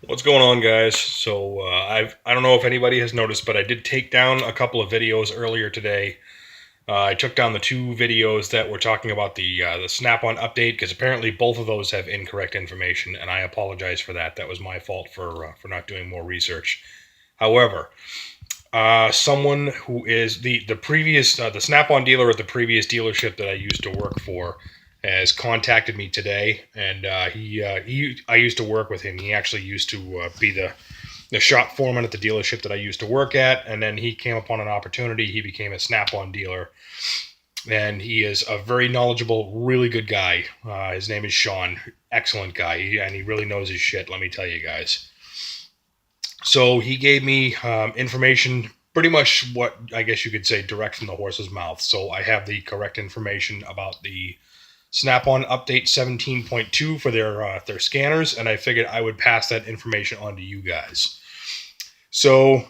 What's going on, guys? I don't know if anybody has noticed, but I did take down a couple of videos earlier today. I took down the two videos that were talking about the Snap-on update because apparently both of those have incorrect information, and I apologize for that. That was my fault for not doing more research. However, someone who is the previous the Snap-on dealer at the previous dealership that I used to work for has contacted me today, and he I used to work with him. He actually used to be the shop foreman at the dealership that I used to work at, and then he came upon an opportunity. He became a Snap-on dealer, and he is a very knowledgeable, really good guy. His name is Sean. Excellent guy, and he really knows his shit. Let me tell you guys. So he gave me information, pretty much what I guess you could say direct from the horse's mouth. So I have the correct information about the Snap-on Update 17.2 for their scanners, and I figured I would pass that information on to you guys. So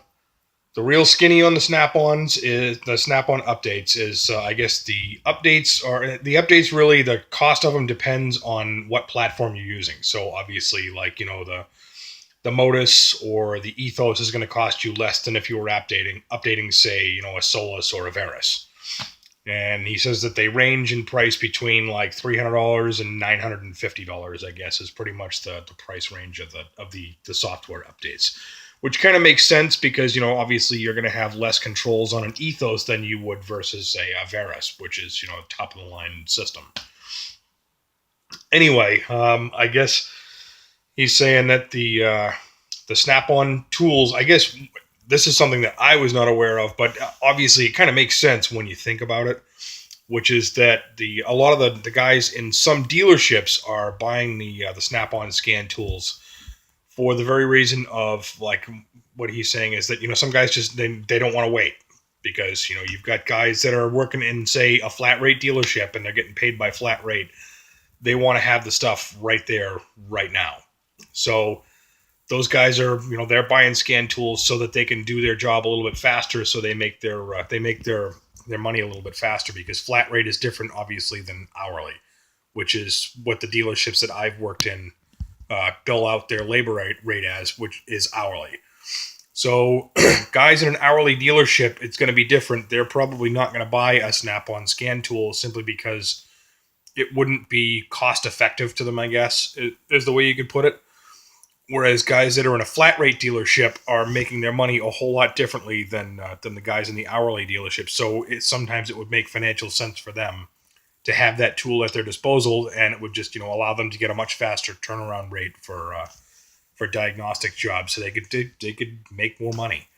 the real skinny on the Snap-ons is the Snap-on updates is I guess the updates really the cost of them depends on what platform you're using. So obviously, like the Modus or the Ethos is going to cost you less than if you were updating say a Solus or a Verus. And he says that they range in price between like $300 and $950. I guess is pretty much the price range of the software updates, which kind of makes sense because obviously you're going to have less controls on an Ethos than you would versus a Verus, which is top of the line system. Anyway, I guess he's saying that the Snap-on tools. I guess this is something that I was not aware of, but obviously it kind of makes sense when you think about it. Which is that a lot of the guys in some dealerships are buying the Snap-on scan tools for the very reason of like what he's saying is that some guys just they don't want to wait because you've got guys that are working in say a flat rate dealership and they're getting paid by flat rate. They want to have the stuff right there right now. So those guys are they're buying scan tools so that they can do their job a little bit faster, so they make their money a little bit faster because flat rate is different obviously than hourly, which is what the dealerships that I've worked in bill out their labor rate as, which is hourly. So guys in an hourly dealership, it's going to be different. They're probably not going to buy a Snap-on scan tool simply because it wouldn't be cost effective to them, I guess, is the way you could put it. Whereas guys that are in a flat rate dealership are making their money a whole lot differently than the guys in the hourly dealership. So sometimes it would make financial sense for them to have that tool at their disposal, and it would just allow them to get a much faster turnaround rate for diagnostic jobs, so they could make more money.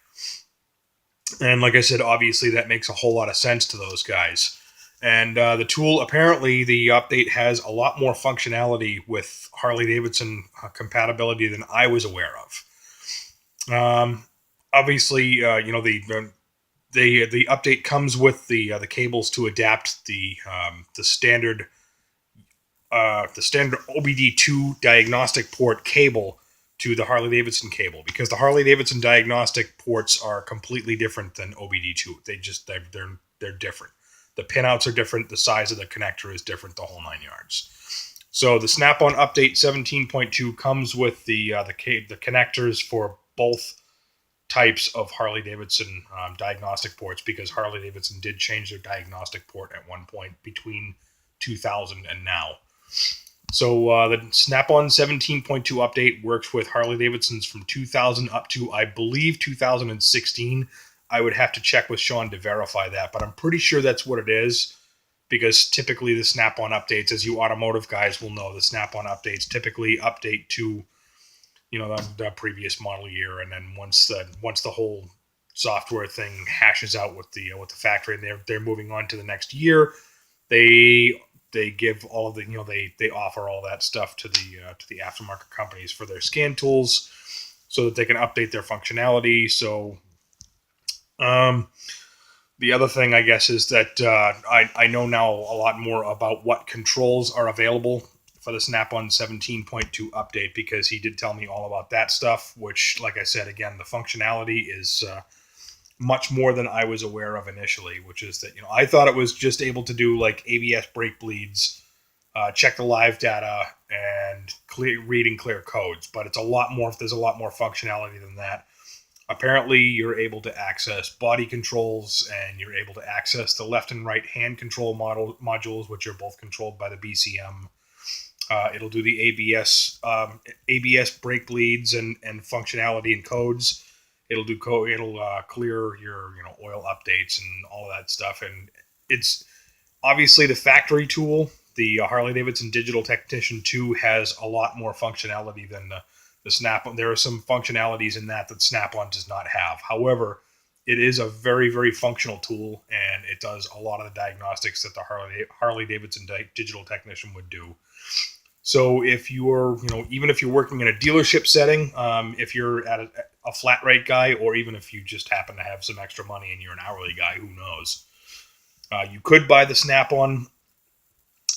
And like I said, obviously that makes a whole lot of sense to those guys. And the tool, apparently, the update has a lot more functionality with Harley Davidson compatibility than I was aware of. Obviously, the update comes with the cables to adapt the standard OBD2 diagnostic port cable to the Harley Davidson cable, because the Harley Davidson diagnostic ports are completely different than OBD2. They're different. The pinouts are different. The size of the connector is different. The whole 9 yards. So the Snap-on Update 17.2 comes with the connectors for both types of Harley Davidson diagnostic ports, because Harley Davidson did change their diagnostic port at one point between 2000 and now. So the Snap-on 17.2 update works with Harley Davidson's from 2000 up to, I believe, 2016. I would have to check with Sean to verify that, but I'm pretty sure that's what it is, because typically the Snap-on updates, as you automotive guys will know, the Snap-on updates typically update to the previous model year, and then once the whole software thing hashes out with the factory and they're moving on to the next year, they give all of the they offer all that stuff to the aftermarket companies for their scan tools so that they can update their functionality. So the other thing, I guess, is that I know now a lot more about what controls are available for the Snap-on 17.2 update, because he did tell me all about that stuff, which, like I said, again, the functionality is much more than I was aware of initially, which is that I thought it was just able to do like ABS brake bleeds check the live data, and read and clear codes. But it's a lot more. There's a lot more functionality than that. Apparently, you're able to access body controls, and you're able to access the left and right hand control modules, which are both controlled by the BCM. It'll do the ABS brake leads and functionality and codes. It'll do it'll clear your oil updates and all of that stuff. And it's obviously the factory tool. The Harley Davidson Digital Technician 2 has a lot more functionality than the Snap-on. There are some functionalities in that Snap-on does not have. However, it is a very, very functional tool, and it does a lot of the diagnostics that the Harley Davidson Digital Technician would do. So if you're, even if you're working in a dealership setting, if you're at a flat rate guy, or even if you just happen to have some extra money and you're an hourly guy, who knows? You could buy the Snap-on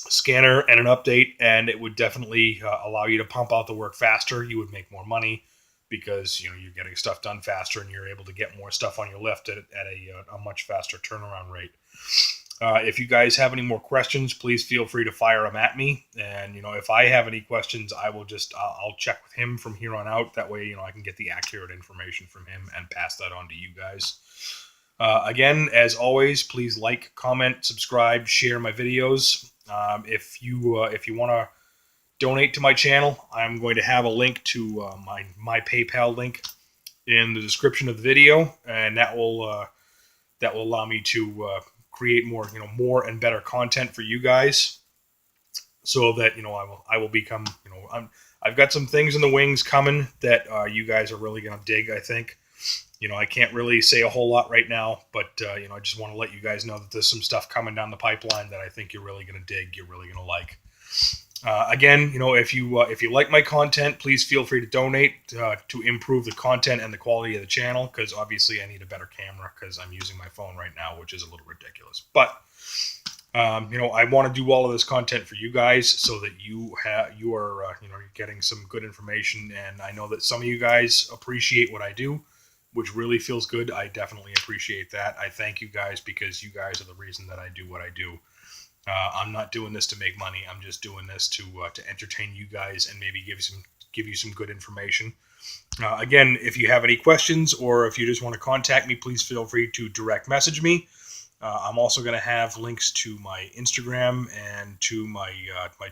scanner and an update, and it would definitely allow you to pump out the work faster. You would make more money because you're getting stuff done faster, and you're able to get more stuff on your lift at a much faster turnaround rate. If you guys have any more questions, please feel free to fire them at me. And if I have any questions, I will I'll check with him from here on out. That way, I can get the accurate information from him and pass that on to you guys. Again, as always, please like, comment, subscribe, share my videos. If you want to donate to my channel, I'm going to have a link to my PayPal link in the description of the video, and that will allow me to create more and better content for you guys, so that I will become I've got some things in the wings coming that you guys are really gonna dig. I think. I can't really say a whole lot right now, but I just want to let you guys know that there's some stuff coming down the pipeline that I think you're really going to dig, you're really going to like. Again, if you like my content, please feel free to donate to improve the content and the quality of the channel, because obviously I need a better camera because I'm using my phone right now, which is a little ridiculous. But I want to do all of this content for you guys so that you are you're getting some good information, and I know that some of you guys appreciate what I do, which really feels good. I definitely appreciate that. I thank you guys, because you guys are the reason that I do what I do. I'm not doing this to make money. I'm just doing this to entertain you guys and maybe give you some good information. Again, if you have any questions, or if you just want to contact me, please feel free to direct message me. I'm also going to have links to my Instagram and to my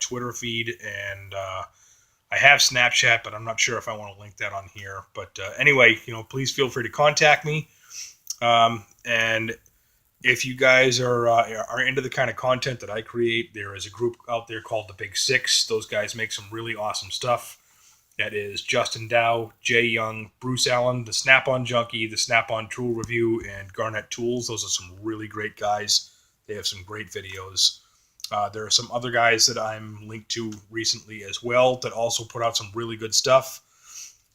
Twitter feed, and I have Snapchat, but I'm not sure if I want to link that on here. But anyway, please feel free to contact me. And if you guys are into the kind of content that I create, there is a group out there called the Big Six. Those guys make some really awesome stuff. That is Justin Dow, Jay Young, Bruce Allen, the Snap-on Junkie, the Snap-on Tool Review, and Garnet Tools. Those are some really great guys. They have some great videos. There are some other guys that I'm linked to recently as well that also put out some really good stuff,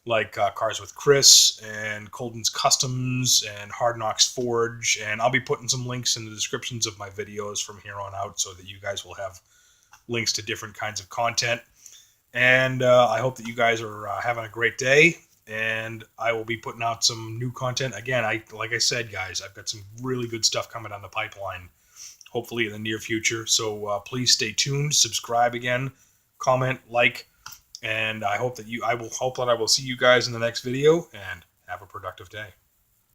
like Cars with Chris and Colden's Customs and Hard Knocks Forge. And I'll be putting some links in the descriptions of my videos from here on out, so that you guys will have links to different kinds of content. And I hope that you guys are having a great day, and I will be putting out some new content. Again, like I said, guys, I've got some really good stuff coming down the pipeline, hopefully in the near future. So please stay tuned, subscribe again, comment, like, and I hope that I will see you guys in the next video, and have a productive day.